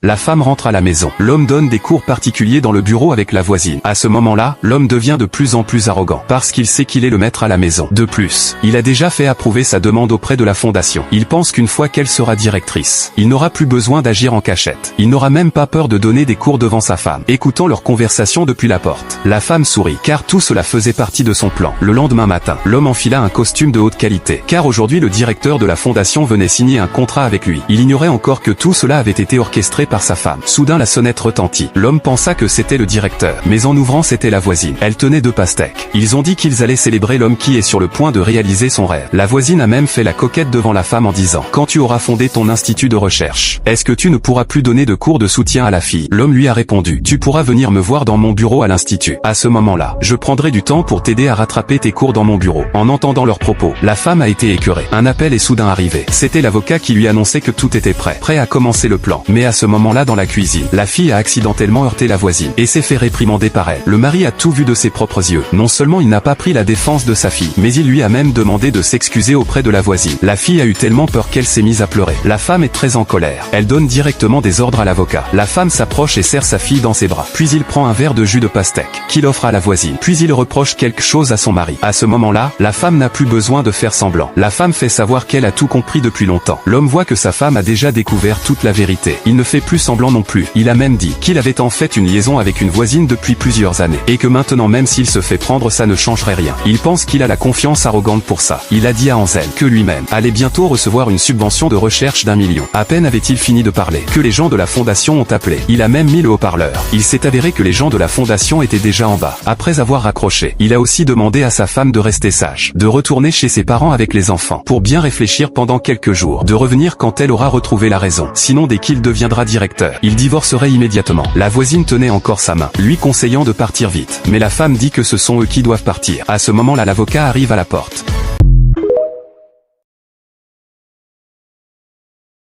La femme rentre à la maison. L'homme donne des cours particuliers dans le bureau avec la voisine. À ce moment-là, l'homme devient de plus en plus arrogant, parce qu'il sait qu'il est le maître à la maison. De plus, il a déjà fait approuver sa demande auprès de la fondation. Il pense qu'une fois qu'elle sera directrice, il n'aura plus besoin d'agir en cachette. Il n'aura même pas peur de donner des cours devant sa femme. Écoutant leur conversation depuis la porte, la femme sourit, car tout cela faisait partie de son plan. Le lendemain matin, l'homme enfila un costume de haute qualité, car aujourd'hui le directeur de la fondation venait signer un contrat avec lui. Il ignorait encore que tout cela avait été orchestré par sa femme. Soudain la sonnette retentit. L'homme pensa que c'était le directeur, mais en ouvrant c'était la voisine. Elle tenait 2 pastèques. Ils ont dit qu'ils allaient célébrer l'homme qui est sur le point de réaliser son rêve. La voisine a même fait la coquette devant la femme en disant: quand tu auras fondé ton institut de recherche, est-ce que tu ne pourras plus donner de cours de soutien à la fille? L'homme lui a répondu: tu pourras venir me voir dans mon bureau à l'institut. À ce moment-là, je prendrai du temps pour t'aider à rattraper tes cours dans mon bureau. En entendant leurs propos, la femme a été écœurée. Un appel est soudain arrivé. C'était l'avocat qui lui annonçait que tout était prêt à commencer le plan. Mais à ce moment-là dans la cuisine, la fille a accidentellement heurté la voisine et s'est fait réprimander par elle. Le mari a tout vu de ses propres yeux. Non seulement il n'a pas pris la défense de sa fille, mais il lui a même demandé de s'excuser auprès de la voisine. La fille a eu tellement peur qu'elle s'est mise à pleurer. La femme est très en colère. Elle donne directement des ordres à l'avocat. La femme s'approche et serre sa fille dans ses bras. Puis il prend un verre de jus de pastèque qu'il offre à la voisine. Puis il reproche quelque chose à son mari. À ce moment-là, la femme n'a plus besoin de faire semblant. La femme fait savoir qu'elle a tout compris depuis longtemps. L'homme voit que sa femme a déjà découvert toute la vérité. Il ne fait plus semblant non plus. Il a même dit qu'il avait en fait une liaison avec une voisine depuis plusieurs années. Et que maintenant même s'il se fait prendre ça ne changerait rien. Il pense qu'il a la confiance arrogante pour ça. Il a dit à Ansel que lui-même allait bientôt recevoir une subvention de recherche d'1 million. À peine avait-il fini de parler que les gens de la fondation ont appelé. Il a même mis le haut-parleur. Il s'est avéré que les gens de la fondation étaient déjà en bas. Après avoir raccroché, il a aussi demandé à sa femme de rester sage, de retourner chez ses parents avec les enfants, pour bien réfléchir pendant quelques jours, de revenir quand elle aura retrouvé la raison. Sinon dès qu'il deviendra directeur, il divorcerait immédiatement. La voisine tenait encore sa main, lui conseillant de partir vite. Mais la femme dit que ce sont eux qui doivent partir. À ce moment-là l'avocat arrive à la porte.